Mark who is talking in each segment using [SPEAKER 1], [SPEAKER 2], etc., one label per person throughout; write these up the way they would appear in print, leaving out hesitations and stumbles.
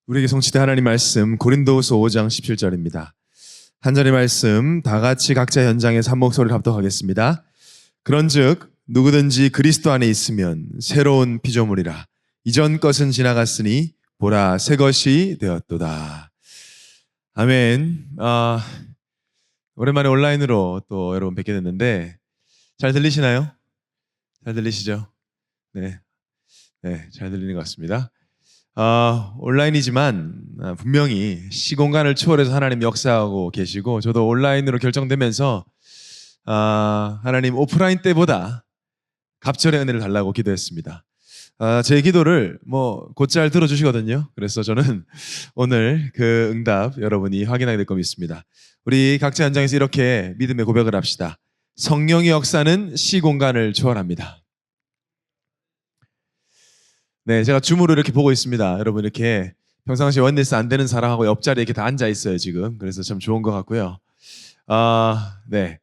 [SPEAKER 1] 우리에게 성취된 하나님 말씀 고린도후서 5장 17절입니다. 한 절의 말씀 다 같이 각자 현장에서 한 목소리를 합독하겠습니다. 그런즉 누구든지 그리스도 안에 있으면 새로운 피조물이라. 이전 것은 지나갔으니 보라 새 것이 되었도다. 아멘. 오랜만에 온라인으로 또 여러분 뵙게 됐는데 잘 들리시나요? 잘 들리시죠? 네, 잘 들리는 것 같습니다. 온라인이지만 분명히 시공간을 초월해서 하나님 역사하고 계시고, 저도 온라인으로 결정되면서 하나님 오프라인 때보다 갑절의 은혜를 달라고 기도했습니다. 제 기도를 곧잘 들어주시거든요. 그래서 저는 오늘 그 응답 여러분이 확인하게 될 거 믿습니다. 우리 각자 현장에서 이렇게 믿음의 고백을 합시다. 성령의 역사는 시공간을 초월합니다. 네, 제가 줌으로 이렇게 보고 있습니다. 여러분 이렇게 평상시에 원네스 안 되는 사람하고 옆자리에 이렇게 다 앉아 있어요 지금. 그래서 참 좋은 것 같고요. 네,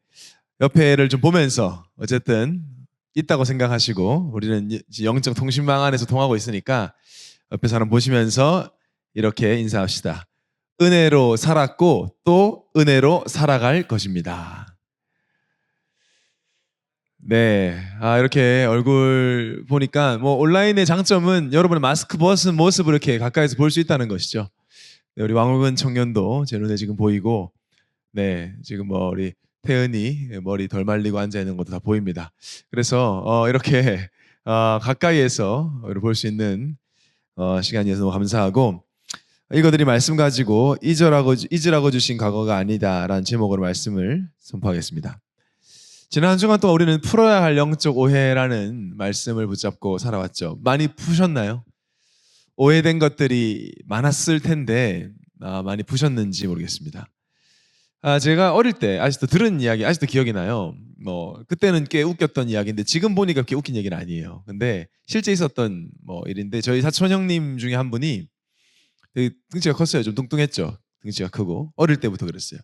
[SPEAKER 1] 옆에를 좀 보면서 어쨌든 있다고 생각하시고, 우리는 영적 통신망 안에서 통하고 있으니까 옆에 사람 보시면서 이렇게 인사합시다. 은혜로 살았고 또 은혜로 살아갈 것입니다. 네, 이렇게 얼굴 보니까 온라인의 장점은 여러분의 마스크 벗은 모습을 이렇게 가까이서 볼 수 있다는 것이죠. 네, 우리 왕욱은 청년도 제 눈에 지금 보이고, 네, 지금 우리 태은이 머리 덜 말리고 앉아 있는 것도 다 보입니다. 그래서 이렇게 가까이에서 볼 수 있는 시간이어서 너무 감사하고, 이거들이 말씀 가지고 잊으라고 주신 과거가 아니다라는 제목으로 말씀을 선포하겠습니다. 지난 한 주간 동안 우리는 풀어야 할 영적 오해라는 말씀을 붙잡고 살아왔죠. 많이 푸셨나요? 오해된 것들이 많았을 텐데 많이 푸셨는지 모르겠습니다. 제가 어릴 때 아직도 들은 이야기 아직도 기억이 나요. 그때는 꽤 웃겼던 이야기인데 지금 보니까 그렇게 웃긴 얘기는 아니에요. 근데 실제 있었던 일인데, 저희 사촌 형님 중에 한 분이 되게 등치가 컸어요. 좀 뚱뚱했죠. 등치가 크고 어릴 때부터 그랬어요.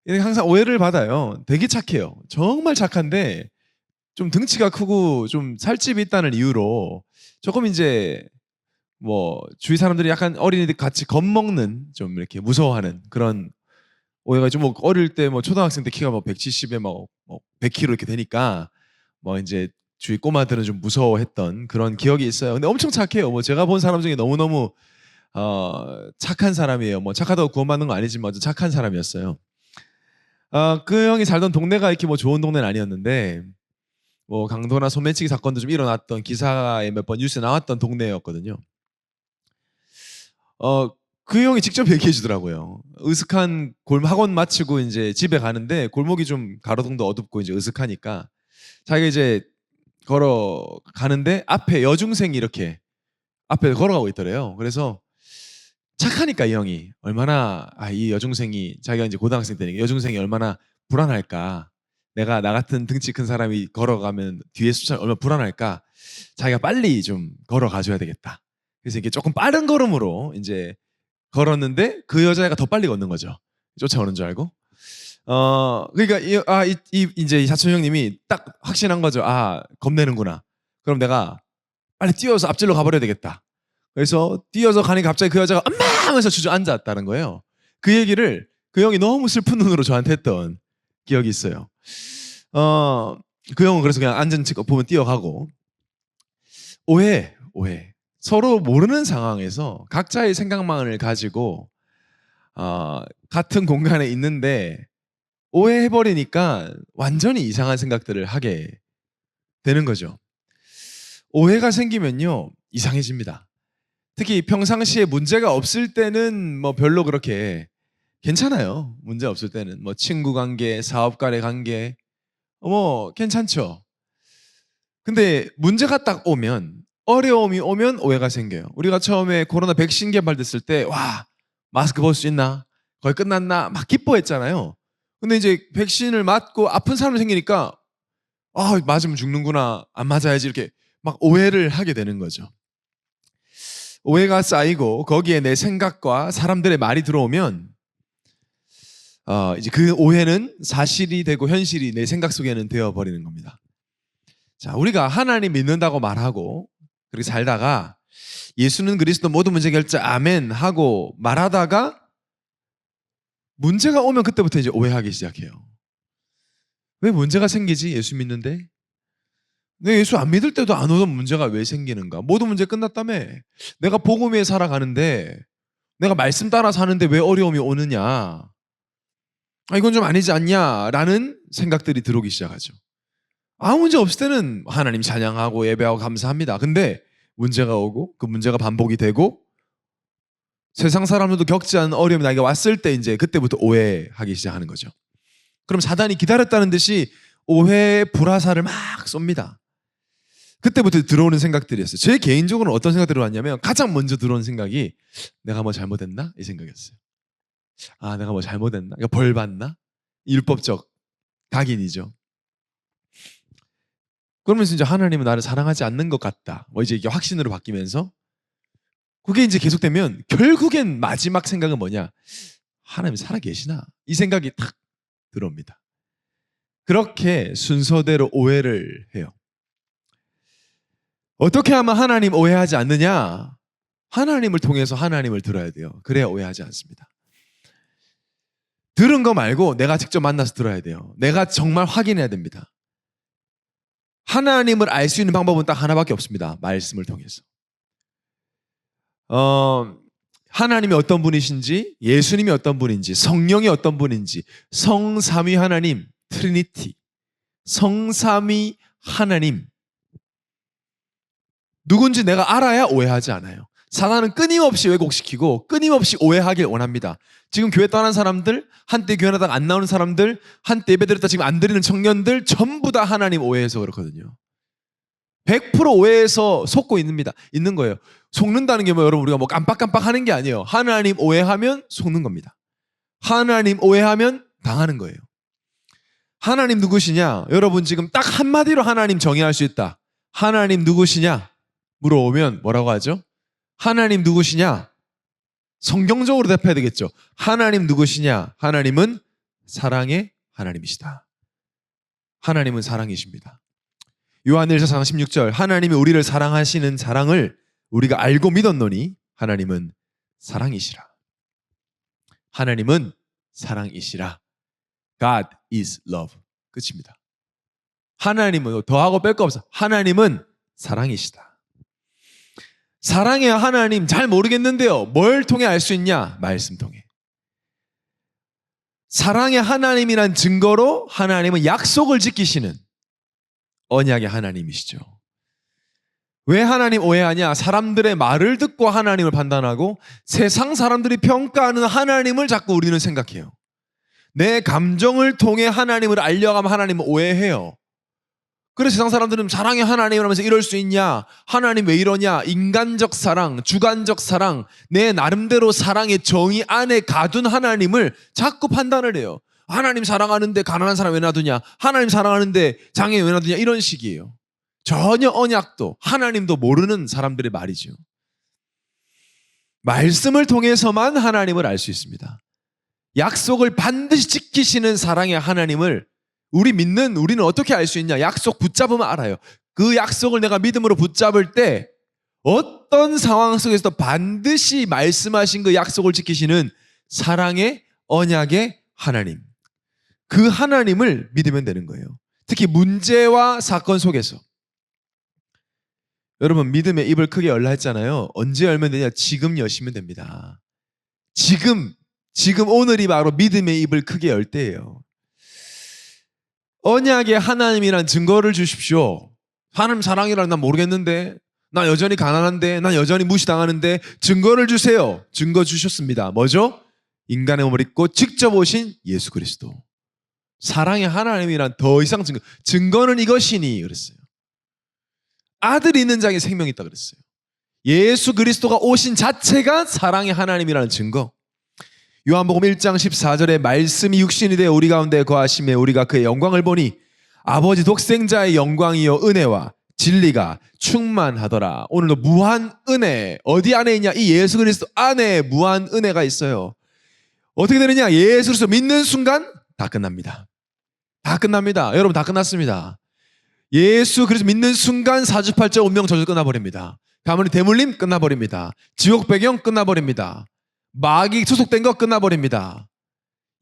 [SPEAKER 1] 항상 오해를 받아요. 되게 착해요. 정말 착한데 좀 등치가 크고 좀 살집이 있다는 이유로 조금 이제 주위 사람들이 약간 어린이들 같이 겁먹는, 좀 이렇게 무서워하는 그런 오해가 좀, 어릴 때 초등학생 때 키가 170에 100kg 이렇게 되니까 이제 주위 꼬마들은 좀 무서워했던 그런 기억이 있어요. 근데 엄청 착해요. 제가 본 사람 중에 너무너무 착한 사람이에요. 착하다고 구원받는 건 아니지만 착한 사람이었어요. 그 형이 살던 동네가 이렇게 좋은 동네는 아니었는데 강도나 소매치기 사건도 좀 일어났던, 기사에 몇 번 뉴스에 나왔던 동네였거든요. 그 형이 직접 얘기해 주더라고요. 으슥한 학원 마치고 이제 집에 가는데 골목이 좀 가로등도 어둡고 이제 으슥하니까 자기가 이제 걸어가는데 앞에 여중생이 이렇게 앞에 걸어가고 있더래요. 그래서 착하니까 이 형이 얼마나, 이 여중생이, 자기가 이제 고등학생 때니까 여중생이 얼마나 불안할까, 내가 나 같은 등치 큰 사람이 걸어가면 뒤에 숫자 얼마나 불안할까, 자기가 빨리 좀 걸어가줘야 되겠다. 그래서 이게 조금 빠른 걸음으로 이제 걸었는데 그 여자애가 더 빨리 걷는 거죠. 쫓아오는 줄 알고. 그러니까 이제 이 사촌 형님이 딱 확신한 거죠. 겁내는구나. 그럼 내가 빨리 뛰어서 앞질러 가버려야 되겠다. 그래서 뛰어서 가니 갑자기 그 여자가 엄마 하면서 주저앉았다는 거예요. 그 얘기를 그 형이 너무 슬픈 눈으로 저한테 했던 기억이 있어요. 그 형은 그래서 그냥 앉은 척 보면 뛰어가고. 오해. 서로 모르는 상황에서 각자의 생각만을 가지고 같은 공간에 있는데 오해해버리니까 완전히 이상한 생각들을 하게 되는 거죠. 오해가 생기면요, 이상해집니다. 특히 평상시에 문제가 없을 때는 별로 그렇게 괜찮아요. 문제 없을 때는 친구 관계, 사업 간의 관계 괜찮죠. 근데 문제가 딱 오면, 어려움이 오면 오해가 생겨요. 우리가 처음에 코로나 백신 개발됐을 때 마스크 벗을 수 있나? 거의 끝났나? 막 기뻐했잖아요. 근데 이제 백신을 맞고 아픈 사람이 생기니까 맞으면 죽는구나, 안 맞아야지, 이렇게 막 오해를 하게 되는 거죠. 오해가 쌓이고 거기에 내 생각과 사람들의 말이 들어오면 이제 그 오해는 사실이 되고 현실이 내 생각 속에는 되어버리는 겁니다. 자, 우리가 하나님 믿는다고 말하고 그렇게 살다가 예수는 그리스도 모든 문제 결자 아멘 하고 말하다가 문제가 오면 그때부터 이제 오해하기 시작해요. 왜 문제가 생기지? 예수 믿는데? 내 예수 안 믿을 때도 안 오던 문제가 왜 생기는가? 모든 문제 끝났다며. 내가 복음 위에 살아가는데 내가 말씀 따라 사는데 왜 어려움이 오느냐? 이건 좀 아니지 않냐? 라는 생각들이 들어오기 시작하죠. 아무 문제 없을 때는 하나님 찬양하고 예배하고 감사합니다. 근데 문제가 오고 그 문제가 반복이 되고 세상 사람들도 겪지 않은 어려움이 나에게 왔을 때 이제 그때부터 오해하기 시작하는 거죠. 그럼 사단이 기다렸다는 듯이 오해 불화살을 막 쏩니다. 그때부터 들어오는 생각들이었어요. 제 개인적으로는 어떤 생각들이 왔냐면 가장 먼저 들어오는 생각이 내가 뭐 잘못했나? 이 생각이었어요. 내가 뭐 잘못했나? 벌 받나? 율법적 각인이죠. 그러면서 이제 하나님은 나를 사랑하지 않는 것 같다. 이제 이게 확신으로 바뀌면서 그게 이제 계속되면 결국엔 마지막 생각은 뭐냐? 하나님 살아계시나? 이 생각이 탁 들어옵니다. 그렇게 순서대로 오해를 해요. 어떻게 하면 하나님 오해하지 않느냐? 하나님을 통해서 하나님을 들어야 돼요. 그래야 오해하지 않습니다. 들은 거 말고 내가 직접 만나서 들어야 돼요. 내가 정말 확인해야 됩니다. 하나님을 알 수 있는 방법은 딱 하나밖에 없습니다. 말씀을 통해서. 하나님이 어떤 분이신지, 예수님이 어떤 분인지, 성령이 어떤 분인지, 성삼위 하나님, 트리니티, 성삼위 하나님 누군지 내가 알아야 오해하지 않아요. 사단은 끊임없이 왜곡시키고 끊임없이 오해하길 원합니다. 지금 교회 떠난 사람들, 한때 교회 나다가 안 나오는 사람들, 한때 예배 드렸다 지금 안 드리는 청년들 전부 다 하나님 오해해서 그렇거든요. 100% 오해해서 속고 있는 거예요. 속는다는 게 여러분 우리가 깜빡깜빡 하는 게 아니에요. 하나님 오해하면 속는 겁니다. 하나님 오해하면 당하는 거예요. 하나님 누구시냐? 여러분 지금 딱 한마디로 하나님 정의할 수 있다. 하나님 누구시냐? 물어보면 뭐라고 하죠? 하나님 누구시냐? 성경적으로 대표해야 되겠죠. 하나님 누구시냐? 하나님은 사랑의 하나님이시다. 하나님은 사랑이십니다. 요한일서 4장 16절 하나님이 우리를 사랑하시는 사랑을 우리가 알고 믿었노니 하나님은 사랑이시라. 하나님은 사랑이시라. God is love. 끝입니다. 하나님은 더하고 뺄 거 없어. 하나님은 사랑이시다. 사랑의 하나님 잘 모르겠는데요. 뭘 통해 알 수 있냐? 말씀 통해. 사랑의 하나님이란 증거로 하나님은 약속을 지키시는 언약의 하나님이시죠. 왜 하나님 오해하냐? 사람들의 말을 듣고 하나님을 판단하고 세상 사람들이 평가하는 하나님을 자꾸 우리는 생각해요. 내 감정을 통해 하나님을 알려가면 하나님을 오해해요. 그래서 세상 사람들은 사랑의 하나님을 하면서 이럴 수 있냐? 하나님 왜 이러냐? 인간적 사랑, 주관적 사랑, 내 나름대로 사랑의 정의 안에 가둔 하나님을 자꾸 판단을 해요. 하나님 사랑하는데 가난한 사람 왜 놔두냐? 하나님 사랑하는데 장애인 왜 놔두냐? 이런 식이에요. 전혀 언약도 하나님도 모르는 사람들의 말이죠. 말씀을 통해서만 하나님을 알 수 있습니다. 약속을 반드시 지키시는 사랑의 하나님을 우리는 어떻게 알 수 있냐? 약속 붙잡으면 알아요. 그 약속을 내가 믿음으로 붙잡을 때 어떤 상황 속에서도 반드시 말씀하신 그 약속을 지키시는 사랑의 언약의 하나님. 그 하나님을 믿으면 되는 거예요. 특히 문제와 사건 속에서. 여러분 믿음의 입을 크게 열라 했잖아요. 언제 열면 되냐? 지금 여시면 됩니다. 지금 오늘이 바로 믿음의 입을 크게 열 때예요. 언약의 하나님이란 증거를 주십시오. 하나님 사랑이라는 난 모르겠는데, 난 여전히 가난한데, 난 여전히 무시당하는데 증거를 주세요. 증거 주셨습니다. 뭐죠? 인간의 몸을 입고 직접 오신 예수 그리스도. 사랑의 하나님이란 더 이상 증거는 이것이니 그랬어요. 아들이 있는 자에게 생명이 있다 그랬어요. 예수 그리스도가 오신 자체가 사랑의 하나님이라는 증거. 요한복음 1장 14절에 말씀이 육신이 되어 우리 가운데 거하심에 우리가 그의 영광을 보니 아버지 독생자의 영광이요 은혜와 진리가 충만하더라. 오늘도 무한 은혜 어디 안에 있냐? 이 예수 그리스도 안에 무한 은혜가 있어요. 어떻게 되느냐? 예수 그리스도 믿는 순간 다 끝납니다. 다 끝납니다. 여러분 다 끝났습니다. 예수 그리스도 믿는 순간 사주팔자 운명 저절 끝나버립니다. 가문의 대물림 끝나버립니다. 지옥 배경 끝나버립니다. 마귀 소속된 거 끝나버립니다.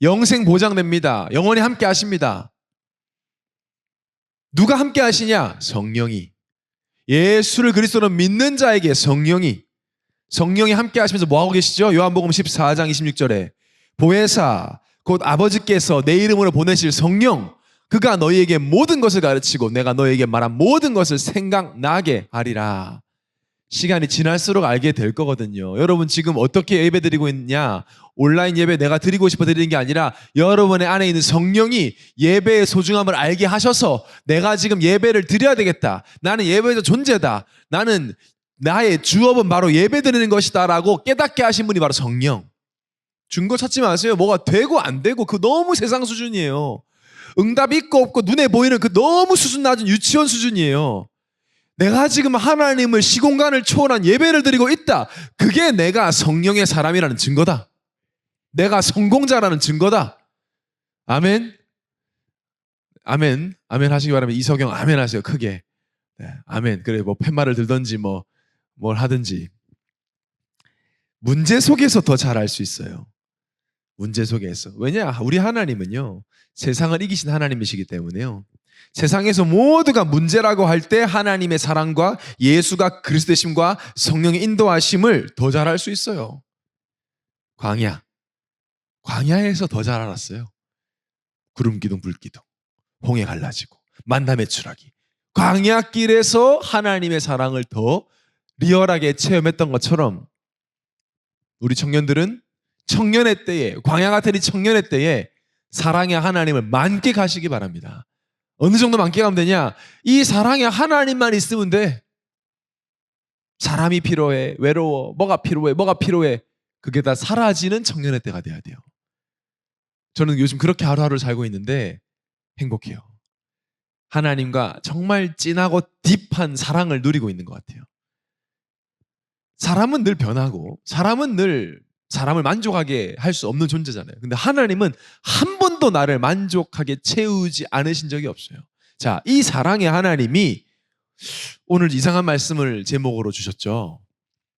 [SPEAKER 1] 영생 보장됩니다. 영원히 함께 하십니다. 누가 함께 하시냐? 성령이. 예수를 그리스도로 믿는 자에게 성령이 함께 하시면서 뭐하고 계시죠? 요한복음 14장 26절에 보혜사 곧 아버지께서 내 이름으로 보내실 성령 그가 너희에게 모든 것을 가르치고 내가 너희에게 말한 모든 것을 생각나게 하리라. 시간이 지날수록 알게 될 거거든요. 여러분 지금 어떻게 예배 드리고 있냐? 온라인 예배 내가 드리고 싶어 드리는 게 아니라 여러분의 안에 있는 성령이 예배의 소중함을 알게 하셔서 내가 지금 예배를 드려야 되겠다. 나는 예배의 존재다. 나는 나의 주업은 바로 예배 드리는 것이다 라고 깨닫게 하신 분이 바로 성령. 증거 찾지 마세요. 뭐가 되고 안 되고 그 너무 세상 수준이에요. 응답 있고 없고 눈에 보이는 그 너무 수준 낮은 유치원 수준이에요. 내가 지금 하나님을 시공간을 초월한 예배를 드리고 있다. 그게 내가 성령의 사람이라는 증거다. 내가 성공자라는 증거다. 아멘. 아멘. 아멘 하시기 바랍니다. 이석영 아멘 하세요. 크게. 네, 아멘. 그래 뭐 팻말을 들든지 뭘 하든지. 문제 속에서 더 잘 알 수 있어요. 문제 속에서. 왜냐? 우리 하나님은요. 세상을 이기신 하나님이시기 때문에요. 세상에서 모두가 문제라고 할 때 하나님의 사랑과 예수가 그리스도심과 성령의 인도하심을 더 잘 알 수 있어요. 광야에서 더 잘 알았어요. 구름기둥 불기둥 홍해 갈라지고 만나 매출하기 광야길에서 하나님의 사랑을 더 리얼하게 체험했던 것처럼 우리 청년들은 청년의 때에 광야 같은 이 청년의 때에 사랑의 하나님을 만끽하시기 바랍니다. 어느 정도 만끽하면 되냐? 이 사랑의 하나님만 있으면 돼. 사람이 필요해, 외로워, 뭐가 필요해. 그게 다 사라지는 청년의 때가 돼야 돼요. 저는 요즘 그렇게 하루하루를 살고 있는데 행복해요. 하나님과 정말 진하고 딥한 사랑을 누리고 있는 것 같아요. 사람은 늘 변하고 사람은 늘 사람을 만족하게 할 수 없는 존재잖아요. 근데 하나님은 한 번도 나를 만족하게 채우지 않으신 적이 없어요. 자, 이 사랑의 하나님이 오늘 이상한 말씀을 제목으로 주셨죠.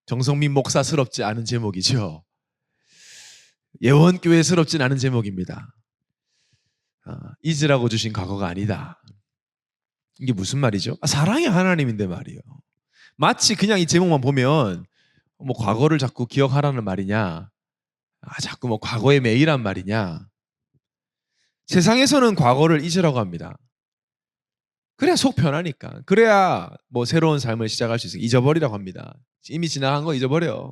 [SPEAKER 1] 정성민 목사스럽지 않은 제목이죠. 예원교회스럽진 않은 제목입니다. 잊으라고 주신 과거가 아니다. 이게 무슨 말이죠? 사랑의 하나님인데 말이에요. 마치 그냥 이 제목만 보면 뭐 과거를 자꾸 기억하라는 말이냐? 자꾸 뭐 과거에 매이란 말이냐? 세상에서는 과거를 잊으라고 합니다. 그래야 속 편하니까. 그래야 뭐 새로운 삶을 시작할 수 있으니까 잊어버리라고 합니다. 이미 지나간 거 잊어버려.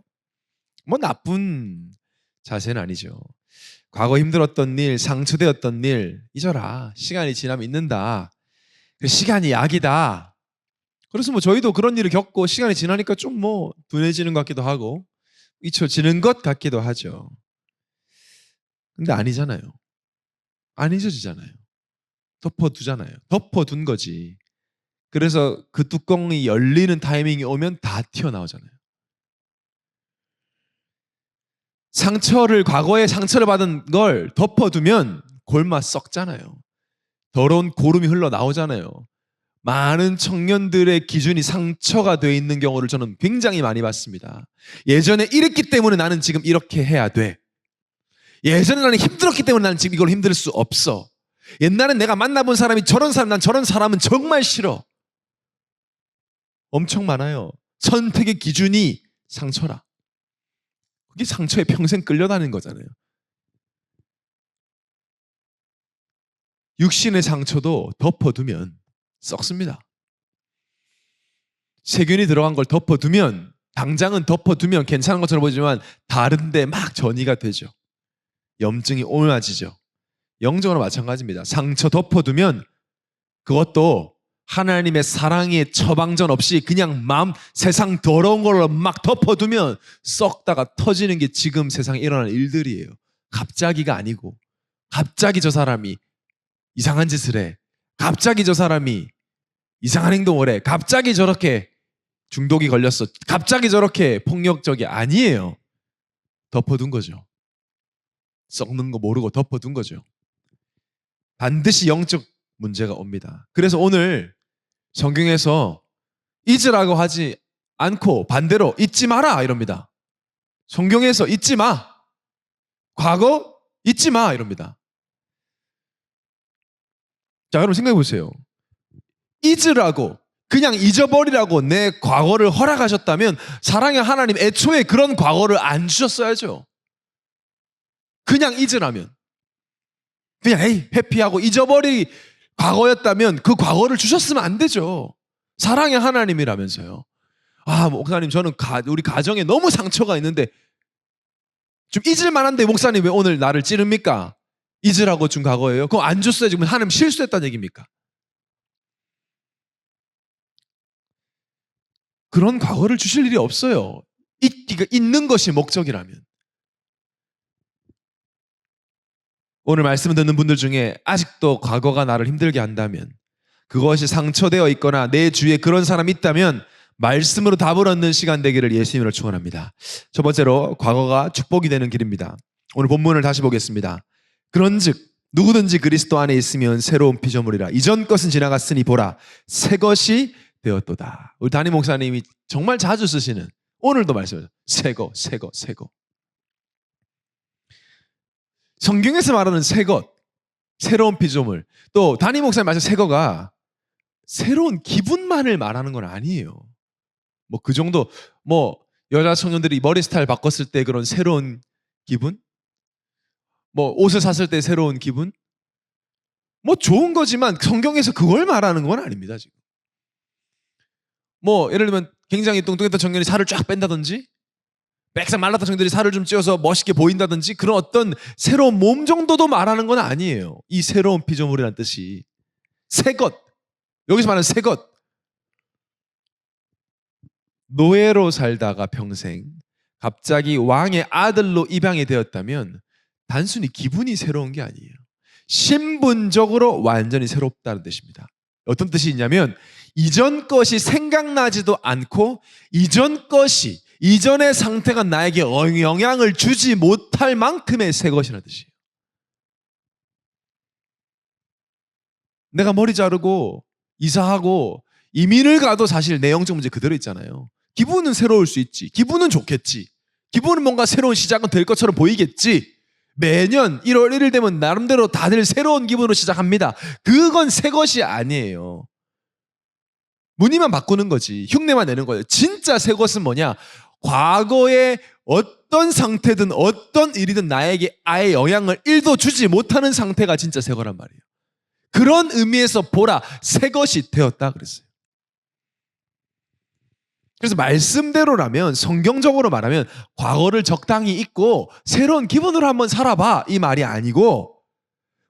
[SPEAKER 1] 뭐 나쁜 자세는 아니죠. 과거 힘들었던 일, 상처되었던 일 잊어라. 시간이 지나면 잊는다. 시간이 약이다. 그래서 뭐 저희도 그런 일을 겪고 시간이 지나니까 좀 뭐 둔해지는 것 같기도 하고 잊혀지는 것 같기도 하죠. 근데 아니잖아요. 안 잊어지잖아요. 덮어두잖아요. 덮어둔 거지. 그래서 그 뚜껑이 열리는 타이밍이 오면 다 튀어나오잖아요. 과거에 상처를 받은 걸 덮어두면 골마 썩잖아요. 더러운 고름이 흘러나오잖아요. 많은 청년들의 기준이 상처가 되어 있는 경우를 저는 굉장히 많이 봤습니다. 예전에 이랬기 때문에 나는 지금 이렇게 해야 돼. 예전에 나는 힘들었기 때문에 나는 지금 이걸 힘들 수 없어. 옛날엔 내가 만나본 사람이 저런 사람, 난 저런 사람은 정말 싫어. 엄청 많아요. 선택의 기준이 상처라. 그게 상처에 평생 끌려다니는 거잖아요. 육신의 상처도 덮어두면 썩습니다. 세균이 들어간 걸 덮어두면 당장은 덮어두면 괜찮은 것처럼 보이지만 다른데 막 전이가 되죠. 염증이 옮아지죠. 영적으로 마찬가지입니다. 상처 덮어두면 그것도 하나님의 사랑의 처방전 없이 그냥 세상 더러운 걸로 막 덮어두면 썩다가 터지는 게 지금 세상에 일어나는 일들이에요. 갑자기가 아니고 갑자기 저 사람이 이상한 짓을 해. 갑자기 저 사람이 이상한 행동을 해. 갑자기 저렇게 중독이 걸렸어. 갑자기 저렇게 폭력적이 아니에요. 덮어둔 거죠. 썩는 거 모르고 덮어둔 거죠. 반드시 영적 문제가 옵니다. 그래서 오늘 성경에서 잊으라고 하지 않고 반대로 잊지 마라 이럽니다. 성경에서 잊지 마. 과거 잊지 마 이럽니다. 자, 여러분 생각해 보세요. 잊으라고, 그냥 잊어버리라고 내 과거를 허락하셨다면 사랑의 하나님 애초에 그런 과거를 안 주셨어야죠. 그냥 잊으라면, 그냥 에이 회피하고 잊어버리 과거였다면 그 과거를 주셨으면 안 되죠. 사랑의 하나님이라면서요. 아, 목사님 저는 우리 가정에 너무 상처가 있는데 좀 잊을 만한데 목사님 왜 오늘 나를 찌릅니까? 잊으라고 준 과거예요? 그거 안 줬어야지. 그럼 하나님 실수했다는 얘기입니까? 그런 과거를 주실 일이 없어요. 잊는 것이 목적이라면. 오늘 말씀 듣는 분들 중에 아직도 과거가 나를 힘들게 한다면, 그것이 상처되어 있거나 내 주위에 그런 사람이 있다면 말씀으로 답을 얻는 시간 되기를 예수님으로 축원합니다. 첫 번째로 과거가 축복이 되는 길입니다. 오늘 본문을 다시 보겠습니다. 그런즉 누구든지 그리스도 안에 있으면 새로운 피조물이라. 이전 것은 지나갔으니 보라 새 것이 되었도다. 우리 담임 목사님이 정말 자주 쓰시는, 오늘도 말씀하셨어요. 새거, 새거, 새거. 성경에서 말하는 새것, 새로운 피조물, 또 담임 목사님 말씀 새거가 새로운 기분만을 말하는 건 아니에요. 뭐 그 정도, 뭐 여자 청년들이 머리 스타일 바꿨을 때 그런 새로운 기분, 뭐 옷을 샀을 때 새로운 기분, 뭐 좋은 거지만 성경에서 그걸 말하는 건 아닙니다. 지금 뭐 예를 들면 굉장히 뚱뚱했던 청년이 살을 쫙 뺀다든지, 백상 말랐던 청년들이 살을 좀 찌워서 멋있게 보인다든지, 그런 어떤 새로운 몸 정도도 말하는 건 아니에요. 이 새로운 피조물이라는 뜻이 새것, 여기서 말하는 새것. 노예로 살다가 평생 갑자기 왕의 아들로 입양이 되었다면 단순히 기분이 새로운 게 아니에요. 신분적으로 완전히 새롭다는 뜻입니다. 어떤 뜻이 있냐면 이전 것이 생각나지도 않고 이전의 상태가 나에게 영향을 주지 못할 만큼의 새 것이라는 뜻이에요. 내가 머리 자르고 이사하고 이민을 가도 사실 내용적 문제 그대로 있잖아요. 기분은 새로울 수 있지. 기분은 좋겠지. 기분은 뭔가 새로운 시작은 될 것처럼 보이겠지. 매년 1월 1일 되면 나름대로 다들 새로운 기분으로 시작합니다. 그건 새 것이 아니에요. 무늬만 바꾸는 거지. 흉내만 내는 거예요. 진짜 새 것은 뭐냐? 과거에 어떤 상태든 어떤 일이든 나에게 아예 영향을 1도 주지 못하는 상태가 진짜 새 거란 말이에요. 그런 의미에서 보라, 새 것이 되었다 그랬어요. 그래서 말씀대로라면, 성경적으로 말하면 과거를 적당히 잊고 새로운 기분으로 한번 살아봐, 이 말이 아니고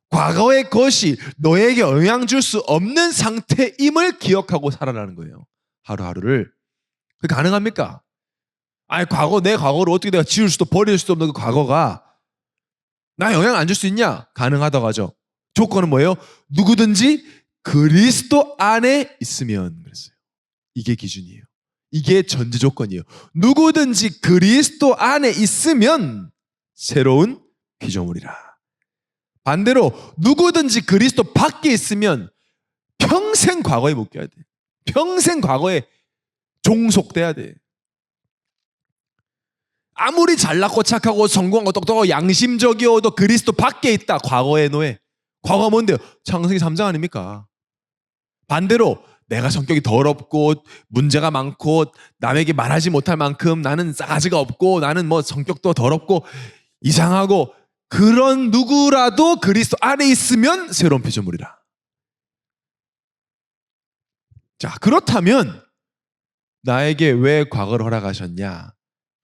[SPEAKER 1] 과거의 것이 너에게 영향 줄 수 없는 상태임을 기억하고 살아라는 거예요. 하루하루를. 그게 가능합니까? 아니, 내 과거를 어떻게 내가 지울 수도 버릴 수도 없는 그 과거가 나 영향 안 줄 수 있냐? 가능하다고 하죠. 조건은 뭐예요? 누구든지 그리스도 안에 있으면 그랬어요. 이게 기준이에요. 이게 전제 조건이에요. 누구든지 그리스도 안에 있으면 새로운 피조물이라. 반대로 누구든지 그리스도 밖에 있으면 평생 과거에 묶여야 돼. 평생 과거에 종속돼야 돼. 아무리 잘났고 착하고 성공하고 똑똑하고 양심적이어도 그리스도 밖에 있다. 과거의 노예. 과거가 뭔데요? 창세기 3장 아닙니까? 반대로 내가 성격이 더럽고 문제가 많고 남에게 말하지 못할 만큼 나는 싸가지가 없고 나는 뭐 성격도 더럽고 이상하고 그런 누구라도 그리스도 안에 있으면 새로운 피조물이라. 자, 그렇다면 나에게 왜 과거를 허락하셨냐?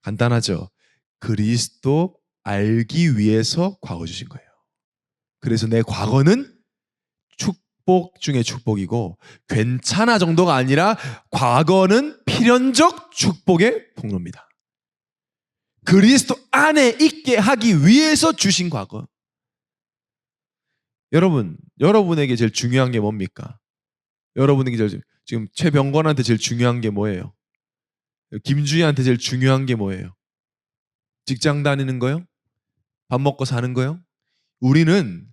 [SPEAKER 1] 간단하죠. 그리스도 알기 위해서 과거 주신 거예요. 그래서 내 과거는 축복 중에 축복이고 괜찮아 정도가 아니라 과거는 필연적 축복의 통로입니다. 그리스도 안에 있게 하기 위해서 주신 과거. 여러분에게 제일 중요한 게 뭡니까? 여러분에게 지금 최병건한테 제일 중요한 게 뭐예요? 김주희한테 제일 중요한 게 뭐예요? 직장 다니는 거요? 밥 먹고 사는 거요? 우리는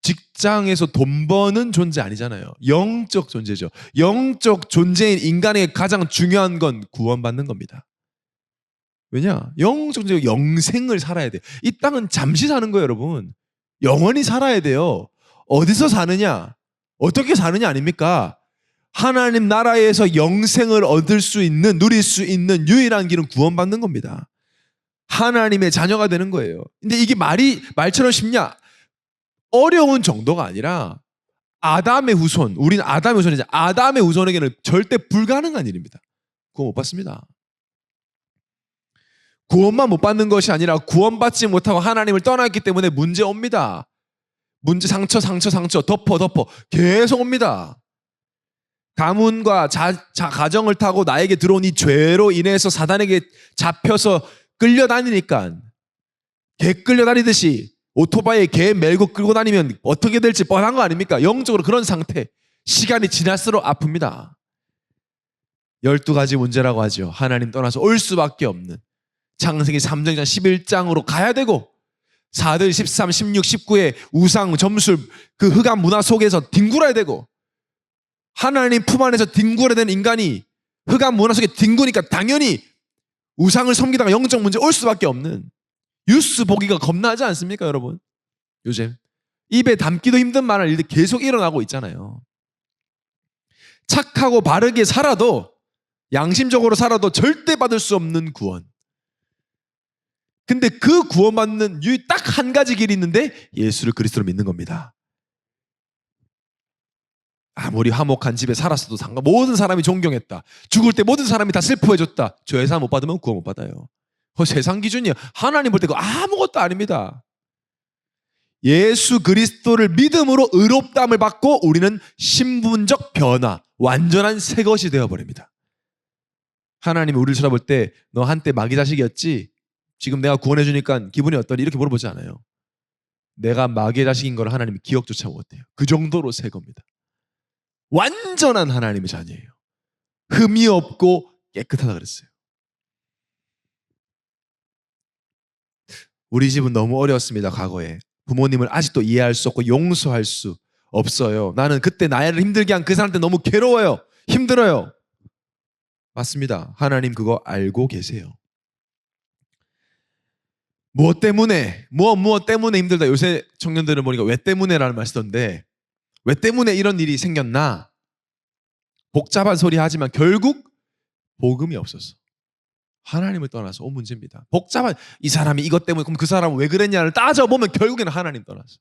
[SPEAKER 1] 직장에서 돈 버는 존재 아니잖아요. 영적 존재죠. 영적 존재인 인간에게 가장 중요한 건 구원받는 겁니다. 왜냐? 영적 존재가 영생을 살아야 돼요. 이 땅은 잠시 사는 거예요, 여러분. 영원히 살아야 돼요. 어디서 사느냐? 어떻게 사느냐 아닙니까? 하나님 나라에서 영생을 얻을 수 있는, 누릴 수 있는 유일한 길은 구원받는 겁니다. 하나님의 자녀가 되는 거예요. 근데 이게 말처럼 쉽냐? 어려운 정도가 아니라 아담의 후손, 우리는 아담의 후손이자 아담의 후손에게는 절대 불가능한 일입니다. 구원 못 받습니다. 구원만 못 받는 것이 아니라 구원받지 못하고 하나님을 떠났기 때문에 문제 옵니다. 문제, 상처, 덮어 계속 옵니다. 가문과 가정을 타고 나에게 들어온 이 죄로 인해서 사단에게 잡혀서 끌려다니니까 개 끌려다니듯이 오토바이에 개 메고 끌고 다니면 어떻게 될지 뻔한 거 아닙니까? 영적으로 그런 상태. 시간이 지날수록 아픕니다. 12가지 문제라고 하죠. 하나님 떠나서 올 수밖에 없는. 창세기 3장 11장으로 가야 되고 4들 13, 16, 19의 우상, 점술, 그 흑암 문화 속에서 뒹굴어야 되고 하나님 품 안에서 뒹굴어야 되는 인간이 흑암 문화 속에 뒹구니까 당연히 우상을 섬기다가 영적 문제 올 수밖에 없는 뉴스 보기가 겁나지 않습니까, 여러분? 요즘 입에 담기도 힘든 말을 일들이 계속 일어나고 있잖아요. 착하고 바르게 살아도 양심적으로 살아도 절대 받을 수 없는 구원. 근데 그 구원받는 딱 한 가지 길이 있는데 예수를 그리스도로 믿는 겁니다. 아무리 화목한 집에 살았어도 모든 사람이 존경했다. 죽을 때 모든 사람이 다 슬퍼해줬다. 죄사 못 받으면 구원 못 받아요. 그 세상 기준이요. 하나님 볼 때 그거 아무것도 아닙니다. 예수 그리스도를 믿음으로 의롭다함을 받고 우리는 신분적 변화, 완전한 새 것이 되어버립니다. 하나님이 우리를 쳐다볼 때 너 한때 마귀 자식이었지? 지금 내가 구원해 주니까 기분이 어떠니? 이렇게 물어보지 않아요. 내가 마귀의 자식인 걸 하나님이 기억조차 못해요. 그 정도로 새 겁니다. 완전한 하나님의 자녀예요. 흠이 없고 깨끗하다 그랬어요. 우리 집은 너무 어려웠습니다. 과거에. 부모님을 아직도 이해할 수 없고 용서할 수 없어요. 나는 그때 나를 힘들게 한 그 사람한테 너무 괴로워요. 힘들어요. 맞습니다. 하나님 그거 알고 계세요. 무엇 때문에 힘들다. 요새 청년들을 보니까 왜 때문에라는 말 쓰던데 왜 때문에 이런 일이 생겼나? 복잡한 소리 하지만 결국 복음이 없었어. 하나님을 떠나서 온 문제입니다. 복잡한 이 사람이 이것 때문에 그럼 그 사람은 왜 그랬냐를 따져보면 결국에는 하나님 떠나서.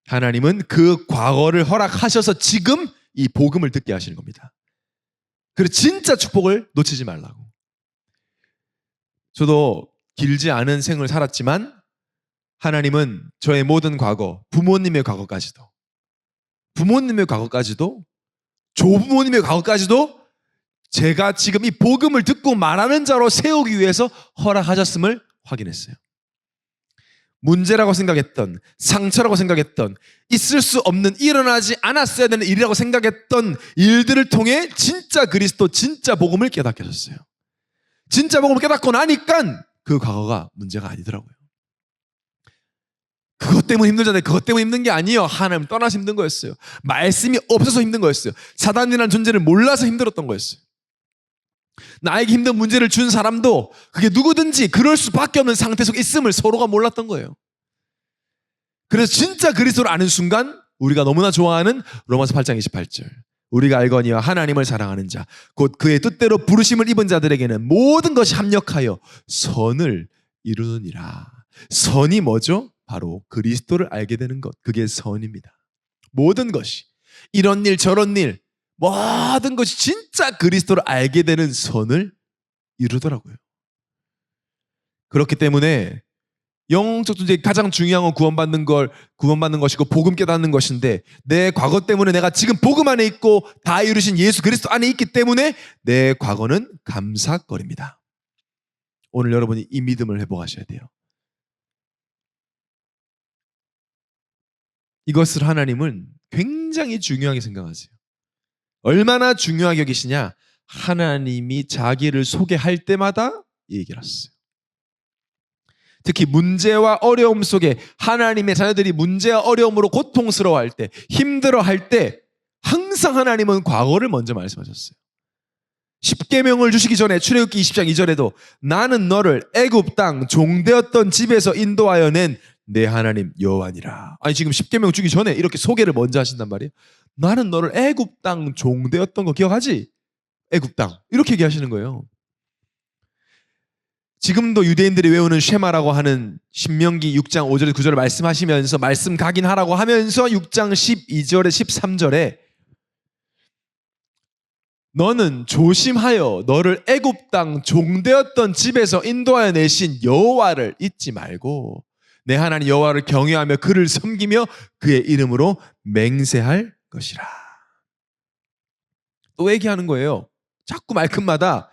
[SPEAKER 1] 하나님은 그 과거를 허락하셔서 지금 이 복음을 듣게 하시는 겁니다. 그래서 진짜 축복을 놓치지 말라고. 저도 길지 않은 생을 살았지만 하나님은 저의 모든 과거, 부모님의 과거까지도 조부모님의 과거까지도 제가 지금 이 복음을 듣고 말하는 자로 세우기 위해서 허락하셨음을 확인했어요. 문제라고 생각했던, 상처라고 생각했던, 있을 수 없는, 일어나지 않았어야 되는 일이라고 생각했던 일들을 통해 진짜 그리스도, 진짜 복음을 깨닫게 하셨어요. 진짜 복음을 깨닫고 나니까 그 과거가 문제가 아니더라고요. 그것 때문에 힘들잖아요. 그것 때문에 힘든 게 아니에요. 하나님 떠나서 힘든 거였어요. 말씀이 없어서 힘든 거였어요. 사단이라는 존재를 몰라서 힘들었던 거였어요. 나에게 힘든 문제를 준 사람도 그게 누구든지 그럴 수밖에 없는 상태 속에 있음을 서로가 몰랐던 거예요. 그래서 진짜 그리스도를 아는 순간 우리가 너무나 좋아하는 로마서 8장 28절 우리가 알거니와 하나님을 사랑하는 자 곧 그의 뜻대로 부르심을 입은 자들에게는 모든 것이 합력하여 선을 이루느니라. 선이 뭐죠? 바로 그리스도를 알게 되는 것. 그게 선입니다. 모든 것이 이런 일 저런 일 모든 것이 진짜 그리스도를 알게 되는 선을 이루더라고요. 그렇기 때문에 영적 존재의 가장 중요한 건 구원받는 것이고 복음 깨닫는 것인데 내 과거 때문에 내가 지금 복음 안에 있고 다 이루신 예수 그리스도 안에 있기 때문에 내 과거는 감사거리입니다. 오늘 여러분이 이 믿음을 회복하셔야 돼요. 이것을 하나님은 굉장히 중요하게 생각하세요. 얼마나 중요하게 여기시냐? 하나님이 자기를 소개할 때마다 이 얘기를 하셨어요. 특히 문제와 어려움 속에 하나님의 자녀들이 문제와 어려움으로 고통스러워할 때, 힘들어할 때 항상 하나님은 과거를 먼저 말씀하셨어요. 십계명을 주시기 전에 출애굽기 20장 2절에도 나는 너를 애굽 땅 종되었던 집에서 인도하여 낸 내 하나님 여호와니라. 아니 지금 십계명 주기 전에 이렇게 소개를 먼저 하신단 말이에요. 나는 너를 애굽 땅 종되었던 거 기억하지? 애굽 땅 이렇게 얘기하시는 거예요. 지금도 유대인들이 외우는 쉐마라고 하는 신명기 6장 5절에 9절을 말씀하시면서 말씀 각인하라고 하면서 6장 12절에 13절에 너는 조심하여 너를 애굽 땅 종되었던 집에서 인도하여 내신 여호와를 잊지 말고 내 하나님 여호와를 경외하며 그를 섬기며 그의 이름으로 맹세할 것이라. 또 얘기하는 거예요. 자꾸 말끝마다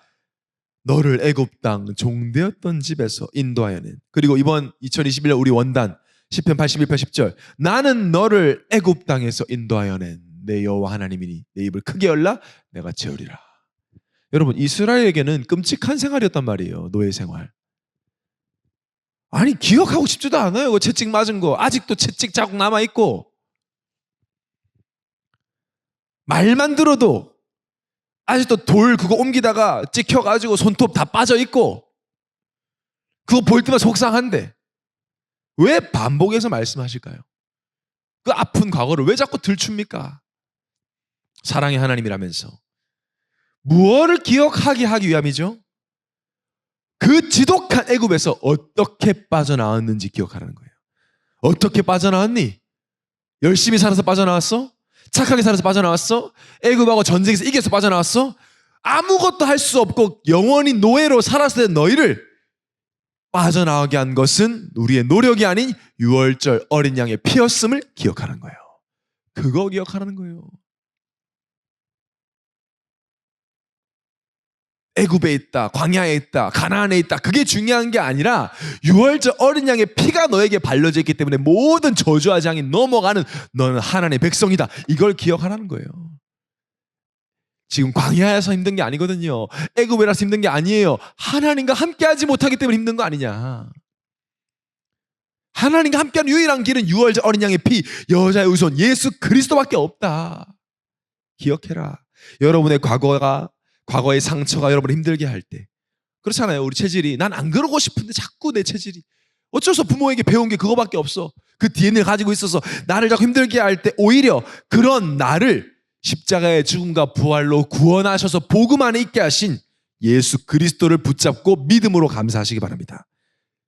[SPEAKER 1] 너를 애굽 땅 종되었던 집에서 인도하여낸. 그리고 이번 2021년 우리 원단 시편 81편 10절 나는 너를 애굽 땅에서 인도하여낸 내 여호와 하나님이니 내 입을 크게 열라 내가 채우리라. 여러분 이스라엘에게는 끔찍한 생활이었단 말이에요. 노예 생활. 아니 기억하고 싶지도 않아요. 그 채찍 맞은 거 아직도 채찍 자국 남아있고 말만 들어도 아직도 돌 그거 옮기다가 찍혀가지고 손톱 다 빠져있고 그거 볼 때만 속상한데 왜 반복해서 말씀하실까요? 그 아픈 과거를 왜 자꾸 들춥니까? 사랑의 하나님이라면서 무엇을 기억하게 하기 위함이죠? 그 지독한 애굽에서 어떻게 빠져나왔는지 기억하라는 거예요. 어떻게 빠져나왔니? 열심히 살아서 빠져나왔어? 착하게 살아서 빠져나왔어? 애굽하고 전쟁에서 이겨서 빠져나왔어? 아무것도 할 수 없고 영원히 노예로 살았을 때 너희를 빠져나오게 한 것은 우리의 노력이 아닌 유월절 어린 양의 피였음을 기억하는 거예요. 그거 기억하라는 거예요. 애굽에 있다, 광야에 있다, 가나안에 있다. 그게 중요한 게 아니라 유월절 어린 양의 피가 너에게 발려져 있기 때문에 모든 저주와 장이 넘어가는 너는 하나님의 백성이다. 이걸 기억하라는 거예요. 지금 광야에서 힘든 게 아니거든요. 애굽에라서 힘든 게 아니에요. 하나님과 함께하지 못하기 때문에 힘든 거 아니냐. 하나님과 함께하는 유일한 길은 유월절 어린 양의 피, 여자의 우선 예수 그리스도밖에 없다. 기억해라. 여러분의 과거의 상처가 여러분을 힘들게 할 때 그렇잖아요. 우리 체질이 난 안 그러고 싶은데 자꾸 내 체질이 어쩔 수 없어. 부모에게 배운 게 그거밖에 없어. 그 DNA를 가지고 있어서 나를 자꾸 힘들게 할 때 오히려 그런 나를 십자가의 죽음과 부활로 구원하셔서 복음 안에 있게 하신 예수 그리스도를 붙잡고 믿음으로 감사하시기 바랍니다.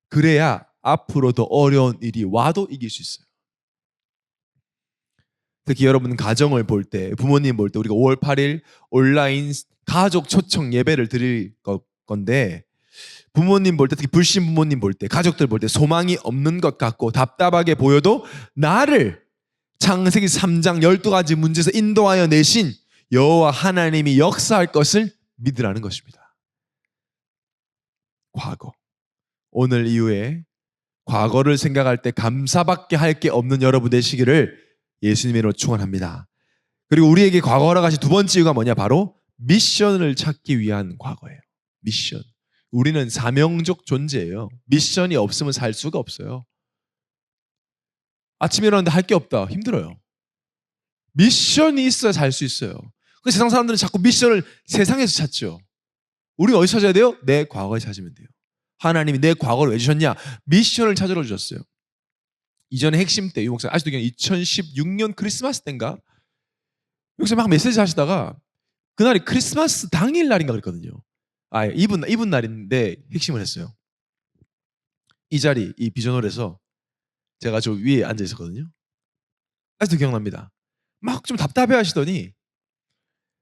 [SPEAKER 1] 그래야 앞으로 더 어려운 일이 와도 이길 수 있어요. 특히 여러분 가정을 볼 때, 부모님 볼 때 우리가 5월 8일 온라인 가족 초청 예배를 드릴 건데 부모님 볼 때, 특히 불신 부모님 볼 때, 가족들 볼 때 소망이 없는 것 같고 답답하게 보여도 나를 창세기 3장 12가지 문제에서 인도하여 내신 여호와 하나님이 역사할 것을 믿으라는 것입니다. 과거. 오늘 이후에 과거를 생각할 때 감사밖에 할 게 없는 여러분 되시기를 예수님으로 축원합니다. 그리고 우리에게 과거라 같이 두 번째 이유가 뭐냐? 바로 미션을 찾기 위한 과거예요. 미션. 우리는 사명적 존재예요. 미션이 없으면 살 수가 없어요. 아침에 일어났는데 할 게 없다. 힘들어요. 미션이 있어야 살 수 있어요. 그 세상 사람들은 자꾸 미션을 세상에서 찾죠. 우리는 어디서 찾아야 돼요? 내 과거에 찾으면 돼요. 하나님이 내 과거를 왜 주셨냐? 미션을 찾으러 주셨어요. 이전에 핵심 때, 이 목사 아직도 기억나요. 2016년 크리스마스 때인가? 여기서 막 메시지 하시다가 그날이 크리스마스 당일 날인가 그랬거든요. 이분 날인데 핵심을 했어요. 이 자리, 이 비전홀에서 제가 저 위에 앉아 있었거든요. 아직도 기억납니다. 막 좀 답답해 하시더니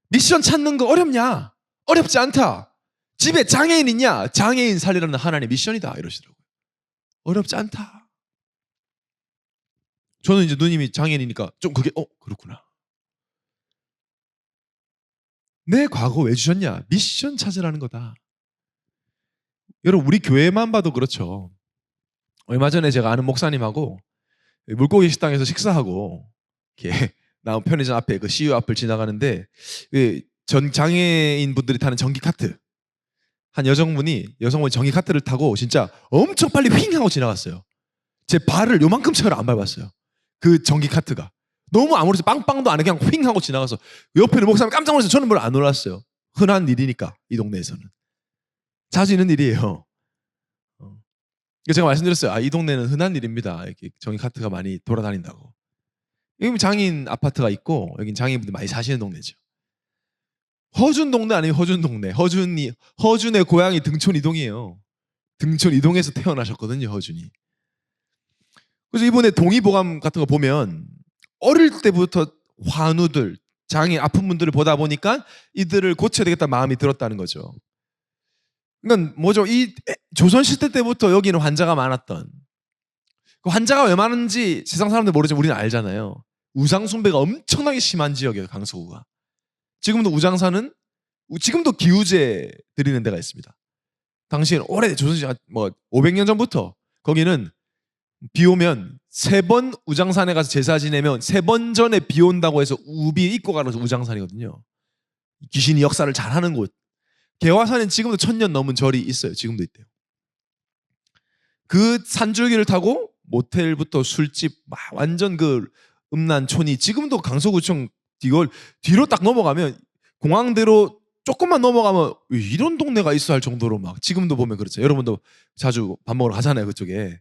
[SPEAKER 1] 미션 찾는 거 어렵냐? 어렵지 않다. 집에 장애인 있냐? 장애인 살리라는 하나님의 미션이다. 이러시더라고요. 어렵지 않다. 저는 이제 누님이 장애인이니까 좀 그게 그렇구나. 내 과거 왜 주셨냐? 미션 찾으라는 거다. 여러분 우리 교회만 봐도 그렇죠. 얼마 전에 제가 아는 목사님하고 물고기 식당에서 식사하고 이렇게 나온 편의점 앞에 그 CU 앞을 지나가는데 전 장애인 분들이 타는 전기 카트 한 여성분이 전기 카트를 타고 진짜 엄청 빨리 휙 하고 지나갔어요. 제 발을 요만큼 채로 안 밟았어요. 그 전기 카트가. 너무 아무렇지 빵빵도 안 해. 그냥 휙 하고 지나가서 옆에 있는 목사님 깜짝 놀라서 저는 별로 안 놀랐어요. 흔한 일이니까 이 동네에서는. 자주 있는 일이에요. 제가 말씀드렸어요. 이 동네는 흔한 일입니다. 이렇게 전기 카트가 많이 돌아다닌다고. 여기 장애인 아파트가 있고 여긴 장애인분들 많이 사시는 동네죠. 허준 동네 아니면 허준 동네. 허준의 고향이 등촌 이동이에요. 등촌 이동에서 태어나셨거든요, 허준이. 그래서 이번에 동의보감 같은 거 보면 어릴 때부터 환우들, 장애 아픈 분들을 보다 보니까 이들을 고쳐야 되겠다 마음이 들었다는 거죠. 그러니까 뭐죠? 이 조선 시대 때부터 여기는 환자가 많았던. 그 환자가 왜 많은지 세상 사람들 모르지만 우리는 알잖아요. 우상 숭배가 엄청나게 심한 지역이에요, 강서구가. 지금도 우장사는 지금도 기우제 드리는 데가 있습니다. 당시에는 오래 조선시대 500년 전부터 거기는 비 오면 3번 우장산에 가서 제사 지내면 3번 전에 비 온다고 해서 우비 입고 가는 우장산이거든요. 귀신이 역사를 잘하는 곳. 개화산엔 지금도 1000년 넘은 절이 있어요. 지금도 있대요. 그 산줄기를 타고 모텔부터 술집 완전 그 음란촌이 지금도 강서구청 이걸 뒤로 딱 넘어가면 공항대로 조금만 넘어가면 이런 동네가 있어 할 정도로 막 지금도 보면 그렇죠. 여러분도 자주 밥 먹으러 가잖아요, 그쪽에.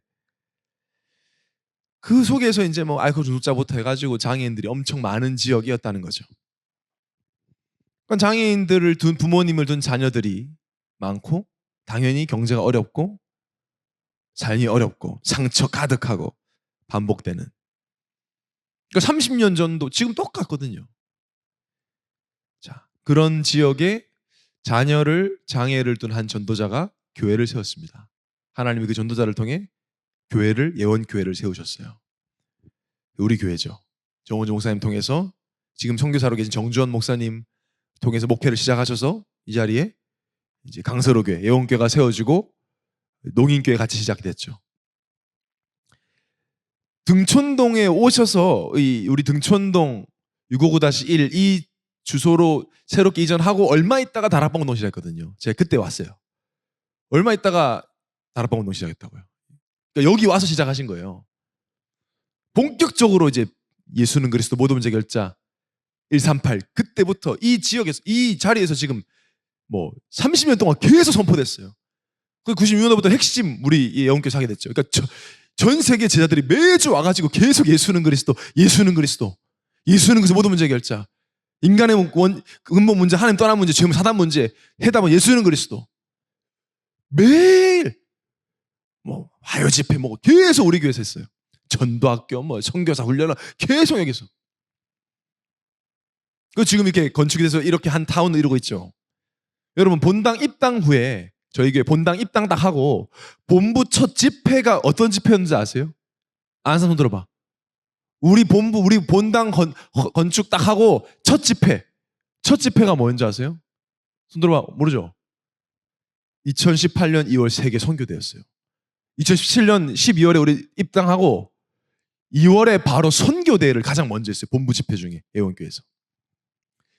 [SPEAKER 1] 그 속에서 이제 뭐 알코올 중독자부터 해가지고 장애인들이 엄청 많은 지역이었다는 거죠. 그러니까 장애인들을 둔 부모님을 둔 자녀들이 많고 당연히 경제가 어렵고 삶이 어렵고 상처 가득하고 반복되는. 그러니까 30년 전도 지금 똑같거든요. 자, 그런 지역에 장애를 둔 한 전도자가 교회를 세웠습니다. 하나님이 그 전도자를 통해 예원교회를 세우셨어요. 우리 교회죠. 정원주 목사님 통해서 지금 선교사로 계신 정주원 목사님 통해서 목회를 시작하셔서 이 자리에 이제 강서로교회, 예원교회가 세워지고 농인교회 같이 시작됐죠. 등촌동에 오셔서 우리 등촌동 659-1 이 주소로 새롭게 이전하고 얼마 있다가 다락방운동 시작했거든요. 제가 그때 왔어요. 얼마 있다가 다락방운동 시작했다고요. 그러니까 여기 와서 시작하신 거예요. 본격적으로 이제 예수는 그리스도 모든 문제 결자 138 그때부터 이 지역에서 이 자리에서 지금 뭐 30년 동안 계속 선포됐어요. 그 96년부터 핵심 우리 예원교회 하게 됐죠. 그러니까 전 세계 제자들이 매주 와가지고 계속 예수는 그리스도 모든 문제 결자. 인간의 근본 문제, 하나님 떠난 문제, 죄물 사단 문제, 해답은 예수는 그리스도. 매일 뭐 화요 집회 뭐 계속 우리 교회에서 했어요. 전도학교 뭐 선교사 훈련을 계속 여기서. 그 지금 이렇게 건축이 돼서 이렇게 한 타운을 이루고 있죠. 여러분 본당 입당 후에 저희 교회 본당 입당 딱 하고 본부 첫 집회가 어떤 집회였는지 아세요? 아는 사람 손 들어봐. 우리 본당 건축 딱 하고 첫 집회가 뭐였는지 아세요? 손 들어봐. 모르죠? 2018년 2월 세계 선교대였어요. 2017년 12월에 우리 입당하고 2월에 바로 선교대회를 가장 먼저 했어요. 본부 집회 중에 예원교회에서.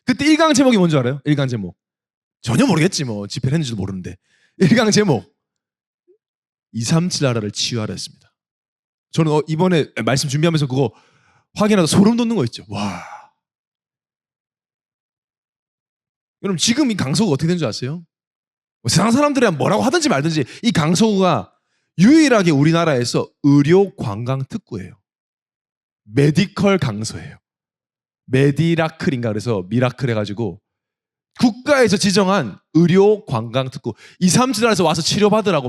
[SPEAKER 1] 그때 1강 제목이 뭔지 알아요? 1강 제목. 전혀 모르겠지 뭐. 집회를 했는지도 모르는데. 1강 제목. 237 나라를 치유하라 했습니다. 저는 이번에 말씀 준비하면서 그거 확인하다 소름 돋는 거 있죠. 와. 여러분 지금 이 강서구가 어떻게 된 줄 아세요? 세상 사람들이 뭐라고 하든지 말든지 이 강서구가 유일하게 우리나라에서 의료 관광 특구예요. 메디컬 강서예요. 메디라클인가 그래서 미라클 해가지고 국가에서 지정한 의료 관광 특구 237나라에서 와서 치료받으라고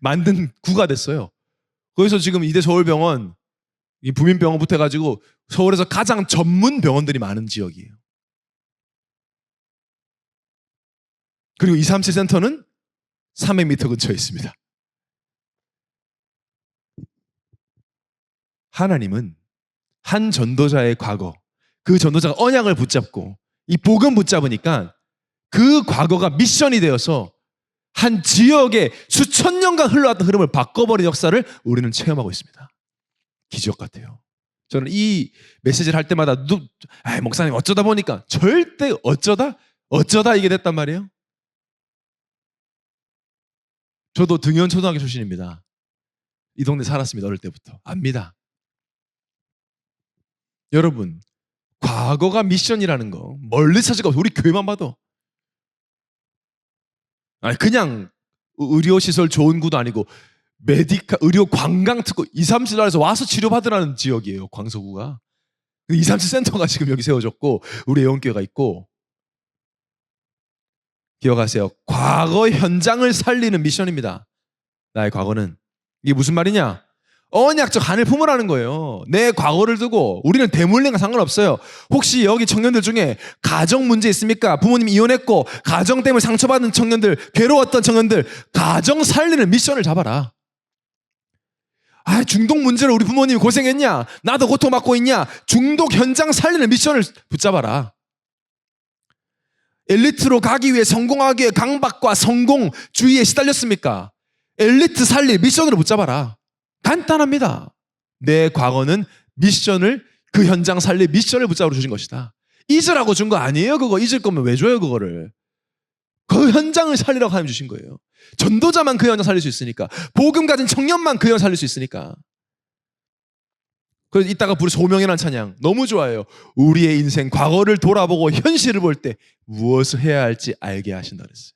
[SPEAKER 1] 만든 구가 됐어요. 거기서 지금 이대 서울병원 이 부민병원부터 해가지고 서울에서 가장 전문 병원들이 많은 지역이에요. 그리고 237 센터는 300m 근처에 있습니다. 하나님은 한 전도자의 과거, 그 전도자가 언약을 붙잡고 이 복음 붙잡으니까 그 과거가 미션이 되어서 한 지역에 수천 년간 흘러왔던 흐름을 바꿔버린 역사를 우리는 체험하고 있습니다. 기적 같아요. 저는 이 메시지를 할 때마다 목사님 어쩌다 보니까 절대 어쩌다 이게 됐단 말이에요. 저도 등현 초등학교 출신입니다. 이 동네 살았습니다. 어릴 때부터. 압니다. 여러분, 과거가 미션이라는 거 멀리 찾아가 우리 교회만 봐도 아니 그냥 의료시설 좋은 구도 아니고 의료 관광 특구 237나라에서 와서 치료받으라는 지역이에요. 광서구가. 237 센터가 지금 여기 세워졌고 우리 애원교회가 있고. 기억하세요. 과거 현장을 살리는 미션입니다. 나의 과거는. 이게 무슨 말이냐? 언약적 한을 품으라는 거예요. 내 과거를 두고 우리는 대물림과 상관없어요. 혹시 여기 청년들 중에 가정 문제 있습니까? 부모님이 이혼했고 가정 때문에 상처받은 청년들, 괴로웠던 청년들, 가정 살리는 미션을 잡아라. 아, 중독 문제로 우리 부모님이 고생했냐? 나도 고통받고 있냐? 중독 현장 살리는 미션을 붙잡아라. 엘리트로 가기 위해 성공하기 위해 강박과 성공주의에 시달렸습니까? 엘리트 살릴 미션으로 붙잡아라. 간단합니다. 내 과거는 미션을 그 현장 살릴 미션을 붙잡아 주신 것이다. 잊으라고 준 거 아니에요. 그거 잊을 거면 왜 줘요 그거를. 그 현장을 살리라고 하나님 주신 거예요. 전도자만 그 현장 살릴 수 있으니까. 복음 가진 청년만 그 현장 살릴 수 있으니까. 그래서 이따가 부를 소명이라는 찬양 너무 좋아해요. 우리의 인생 과거를 돌아보고 현실을 볼 때 무엇을 해야 할지 알게 하신다 그랬어요.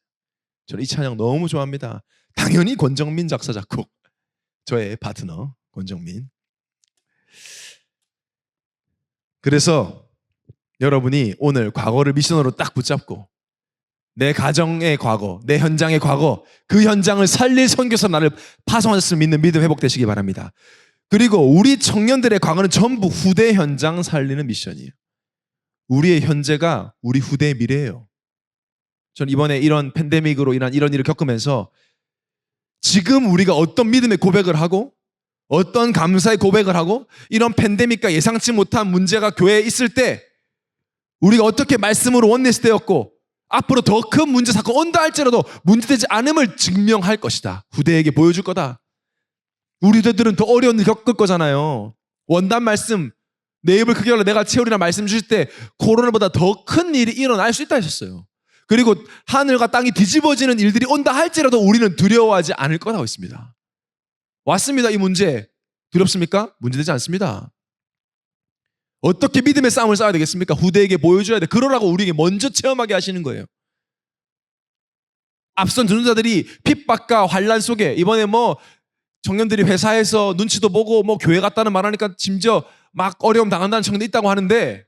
[SPEAKER 1] 저는 이 찬양 너무 좋아합니다. 당연히 권정민 작사 작곡. 저의 파트너 권정민. 그래서 여러분이 오늘 과거를 미션으로 딱 붙잡고 내 가정의 과거, 내 현장의 과거, 그 현장을 살릴 선교사 나를 파송하셨음을 믿는 믿음 회복되시기 바랍니다. 그리고 우리 청년들의 과거는 전부 후대 현장 살리는 미션이에요. 우리의 현재가 우리 후대의 미래예요. 저는 이번에 이런 팬데믹으로 인한 이런 일을 겪으면서 지금 우리가 어떤 믿음의 고백을 하고 어떤 감사의 고백을 하고 이런 팬데믹과 예상치 못한 문제가 교회에 있을 때 우리가 어떻게 말씀으로 원내스되었고 앞으로 더 큰 문제 사건 온다 할지라도 문제되지 않음을 증명할 것이다. 후대에게 보여줄 거다. 우리 후대들은 더 어려운 일 겪을 거잖아요. 원단 말씀 내 입을 크게 열어 내가 채우리라 말씀 주실 때 코로나보다 더 큰 일이 일어날 수 있다 하셨어요. 그리고 하늘과 땅이 뒤집어지는 일들이 온다 할지라도 우리는 두려워하지 않을 거라고 했습니다. 왔습니다. 이 문제. 두렵습니까? 문제되지 않습니다. 어떻게 믿음의 싸움을 싸워야 되겠습니까? 후대에게 보여줘야 돼. 그러라고 우리에게 먼저 체험하게 하시는 거예요. 앞선 전도자들이 핍박과 환란 속에 이번에 뭐 청년들이 회사에서 눈치도 보고 뭐 교회 갔다는 말하니까 심지어 막 어려움 당한다는 청년도 있다고 하는데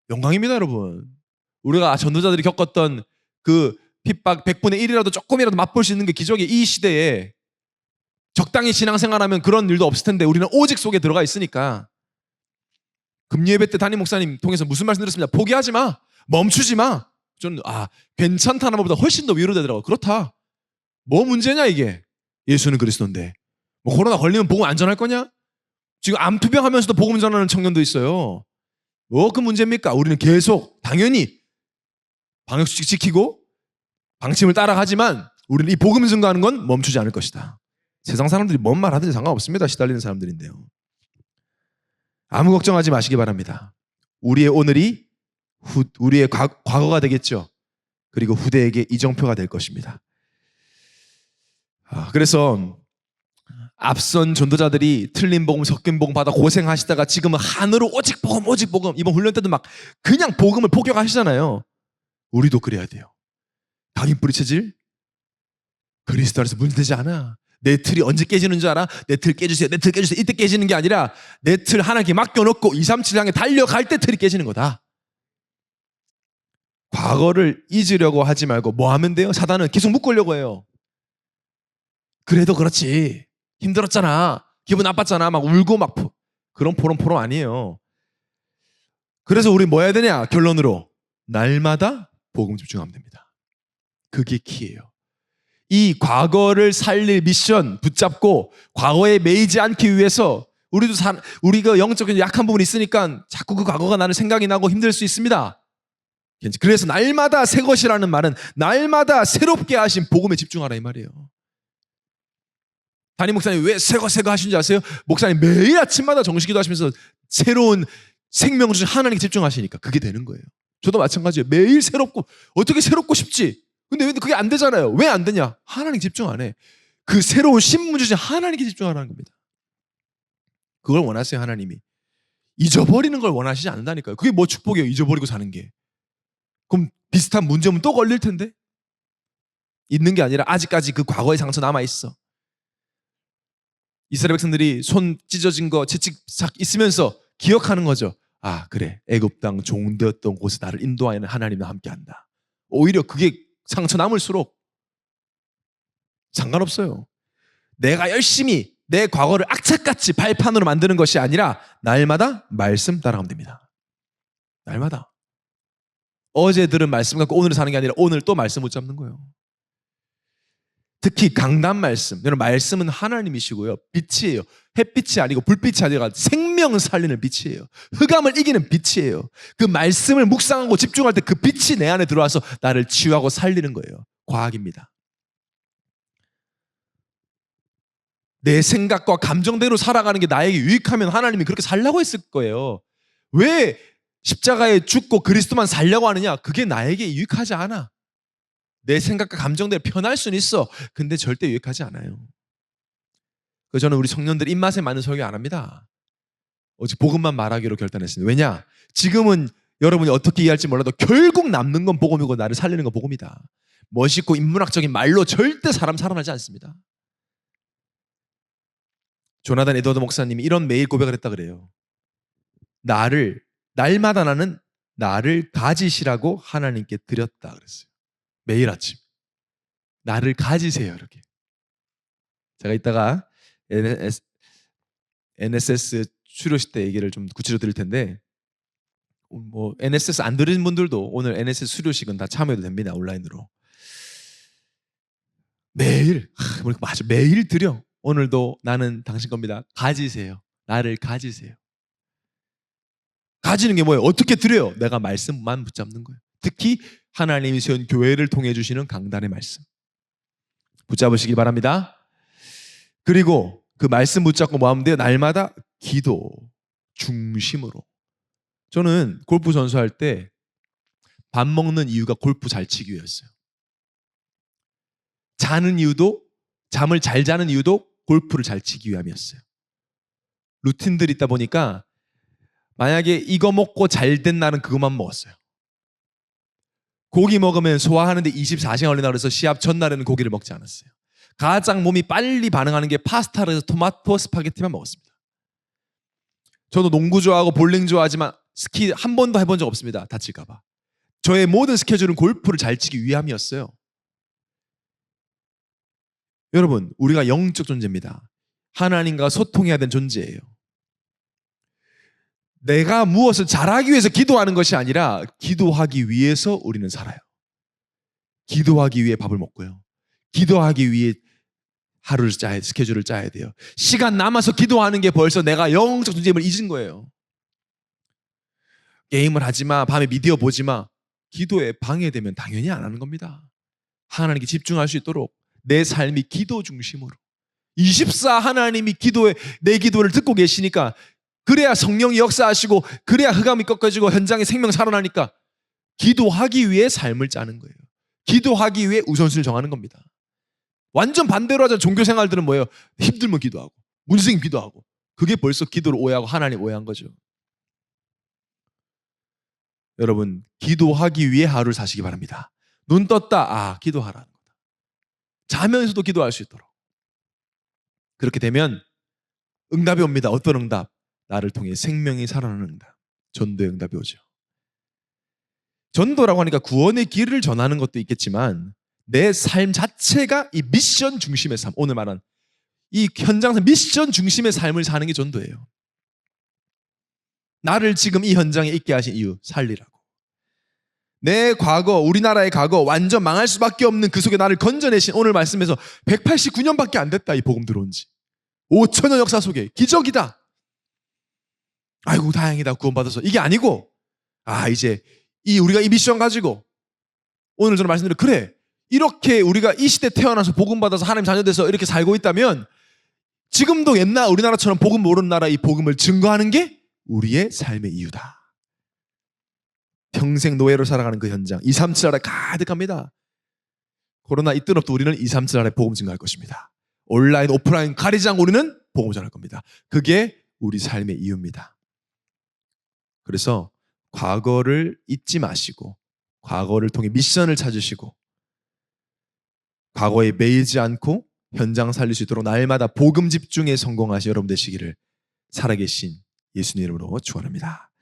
[SPEAKER 1] 영광입니다, 여러분. 우리가 전도자들이 겪었던 그 핍박 100분의 1이라도 조금이라도 맛볼 수 있는 게 기적이 이 시대에 적당히 신앙생활하면 그런 일도 없을 텐데 우리는 오직 속에 들어가 있으니까 금요예배 때 담임 목사님 통해서 무슨 말씀 드렸습니다. 포기하지 마. 멈추지 마. 저는 괜찮다는 말보다 훨씬 더 위로되더라고요. 그렇다. 뭐 문제냐 이게. 예수는 그리스도인데 뭐 코로나 걸리면 복음 안 전할 거냐? 지금 암투병하면서도 복음 전하는 청년도 있어요. 뭐 그 문제입니까? 우리는 계속 당연히 방역수칙 지키고 방침을 따라가지만 우리는 이 복음 증거하는 건 멈추지 않을 것이다. 세상 사람들이 뭔 말 하든지 상관없습니다. 시달리는 사람들인데요. 아무 걱정하지 마시기 바랍니다. 우리의 오늘이 우리의 과거가 되겠죠. 그리고 후대에게 이정표가 될 것입니다. 그래서 앞선 전도자들이 틀린 복음, 섞인 복음 받아 고생하시다가 지금은 한으로 오직 복음, 오직 복음. 이번 훈련 때도 막 그냥 복음을 폭격하시잖아요. 우리도 그래야 돼요. 각인 뿌리 체질? 그리스도 안에서 문제되지 않아. 내 틀이 언제 깨지는 줄 알아? 내 틀 깨주세요. 내 틀 깨주세요. 이때 깨지는 게 아니라 내 틀 하나님께 맡겨놓고 237 향해 달려갈 때 틀이 깨지는 거다. 과거를 잊으려고 하지 말고 뭐 하면 돼요? 사단은 계속 묶으려고 해요. 그래도 그렇지. 힘들었잖아. 기분 나빴잖아. 막 울고 막 그런 포럼 아니에요. 그래서 우리 뭐 해야 되냐? 결론으로 날마다 복음 집중하면 됩니다. 그게 키예요. 이 과거를 살릴 미션 붙잡고 과거에 매이지 않기 위해서 우리가 영적인 약한 부분이 있으니까 자꾸 그 과거가 나를 생각이 나고 힘들 수 있습니다. 그래서 날마다 새 것이라는 말은 날마다 새롭게 하신 복음에 집중하라 이 말이에요. 담임 목사님 왜 새거 하시는지 아세요? 목사님 매일 아침마다 정식기도 하시면서 새로운 생명 주신 하나님께 집중하시니까 그게 되는 거예요. 저도 마찬가지예요. 매일 새롭고 어떻게 새롭고 싶지? 근데 왜 그게 안 되잖아요. 왜 안 되냐? 하나님 집중 안 해. 그 새로운 신문 주신 하나님께 집중하라는 겁니다. 그걸 원하세요, 하나님이. 잊어버리는 걸 원하시지 않는다니까요. 그게 뭐 축복이에요, 잊어버리고 사는 게. 그럼 비슷한 문제 오면 또 걸릴 텐데? 있는 게 아니라 아직까지 그 과거의 상처 남아있어. 이스라엘 백성들이 손 찢어진 거 채찍 있으면서 기억하는 거죠. 아, 그래. 애굽 땅 종되었던 곳에 나를 인도하는 하나님과 함께한다. 오히려 그게 상처 남을수록 상관없어요. 내가 열심히 내 과거를 악착같이 발판으로 만드는 것이 아니라 날마다 말씀 따라가면 됩니다. 날마다. 어제 들은 말씀 갖고 오늘 사는 게 아니라 오늘 또 말씀 붙잡는 거예요. 특히 강단 말씀. 여러분, 말씀은 하나님이시고요. 빛이에요. 햇빛이 아니고 불빛이 아니라 생명을 살리는 빛이에요. 흑암을 이기는 빛이에요. 그 말씀을 묵상하고 집중할 때 그 빛이 내 안에 들어와서 나를 치유하고 살리는 거예요. 과학입니다. 내 생각과 감정대로 살아가는 게 나에게 유익하면 하나님이 그렇게 살라고 했을 거예요. 왜 십자가에 죽고 그리스도만 살려고 하느냐? 그게 나에게 유익하지 않아. 내 생각과 감정대로 편할 수는 있어. 근데 절대 유익하지 않아요. 그래서 저는 우리 청년들 입맛에 맞는 설교 안 합니다. 오직 복음만 말하기로 결단했습니다. 왜냐? 지금은 여러분이 어떻게 이해할지 몰라도 결국 남는 건 복음이고 나를 살리는 건 복음이다. 멋있고 인문학적인 말로 절대 사람 살아나지 않습니다. 조나단 에드워드 목사님이 이런 매일 고백을 했다 그래요. 날마다 나는 나를 가지시라고 하나님께 드렸다 그랬어요. 매일 아침. 나를 가지세요, 이렇게. 제가 이따가 NSS 수료식 때 얘기를 좀 구체적으로 드릴 텐데, 뭐 NSS 안 들으신 분들도 오늘 NSS 수료식은 다 참여해도 됩니다. 온라인으로. 매일, 맞아, 매일 드려. 오늘도 나는 당신 겁니다. 가지세요. 나를 가지세요. 가지는 게 뭐예요? 어떻게 드려요? 내가 말씀만 붙잡는 거예요. 특히 하나님이 세운 교회를 통해 주시는 강단의 말씀. 붙잡으시기 바랍니다. 그리고 그 말씀 붙잡고 뭐 하면 돼요? 날마다 기도 중심으로. 저는 골프 선수할 때 밥 먹는 이유가 골프 잘 치기 위해서였어요. 자는 이유도, 잠을 잘 자는 이유도 골프를 잘 치기 위함이었어요. 루틴들이 있다 보니까 만약에 이거 먹고 잘 된 날은 그것만 먹었어요. 고기 먹으면 소화하는데 24시간 걸린다 그래서 시합 전날에는 고기를 먹지 않았어요. 가장 몸이 빨리 반응하는 게 파스타를 해서 토마토 스파게티만 먹었습니다. 저도 농구 좋아하고 볼링 좋아하지만 스키 한 번도 해본 적 없습니다. 다칠까 봐. 저의 모든 스케줄은 골프를 잘 치기 위함이었어요. 여러분, 우리가 영적 존재입니다. 하나님과 소통해야 되는 존재예요. 내가 무엇을 잘하기 위해서 기도하는 것이 아니라 기도하기 위해서 우리는 살아요. 기도하기 위해 밥을 먹고요. 기도하기 위해 하루를 짜야, 스케줄을 짜야 돼요. 시간 남아서 기도하는 게 벌써 내가 영적 존재임을 잊은 거예요. 게임을 하지 마, 밤에 미디어 보지 마. 기도에 방해되면 당연히 안 하는 겁니다. 하나님께 집중할 수 있도록 내 삶이 기도 중심으로. 24 하나님이 내 기도를 듣고 계시니까, 그래야 성령이 역사하시고, 그래야 흑암이 꺾어지고 현장에 생명 살아나니까 기도하기 위해 삶을 짜는 거예요. 기도하기 위해 우선순위를 정하는 겁니다. 완전 반대로 하자. 종교 생활들은 뭐예요? 힘들면 기도하고, 문생이 기도하고. 그게 벌써 기도를 오해하고 하나님 오해한 거죠. 여러분, 기도하기 위해 하루를 사시기 바랍니다. 눈 떴다, 기도하라는 거다. 자면서도 기도할 수 있도록. 그렇게 되면 응답이 옵니다. 어떤 응답? 나를 통해 생명이 살아나는 응답. 전도의 응답이 오죠. 전도라고 하니까 구원의 길을 전하는 것도 있겠지만 내 삶 자체가 이 미션 중심의 삶, 오늘 말한 이 현장에서 미션 중심의 삶을 사는 게 전도예요. 나를 지금 이 현장에 있게 하신 이유, 살리라고. 내 과거, 우리나라의 과거 완전 망할 수밖에 없는 그 속에 나를 건져내신 오늘 말씀에서 189년밖에 안 됐다. 이 복음 들어온 지 5,000년 역사 속에 기적이다. 아이고 다행이다, 구원받아서. 이게 아니고 이제 우리가 이 미션 가지고 오늘 저는 말씀드린, 그래, 이렇게 우리가 이 시대 태어나서 복음 받아서 하나님 자녀 돼서 이렇게 살고 있다면 지금도 옛날 우리나라처럼 복음 모르는 나라 이 복음을 증거하는 게 우리의 삶의 이유다. 평생 노예로 살아가는 그 현장 237 나라 가득합니다. 코로나 있든 없든 우리는 2, 3주 안에 복음 증가할 것입니다. 온라인, 오프라인 가리지 않고 우리는 복음 전할 겁니다. 그게 우리 삶의 이유입니다. 그래서 과거를 잊지 마시고 과거를 통해 미션을 찾으시고 과거에 매이지 않고 현장 살릴 수 있도록 날마다 복음 집중에 성공하신 여러분 되시기를 살아계신 예수님 이름으로 축원합니다.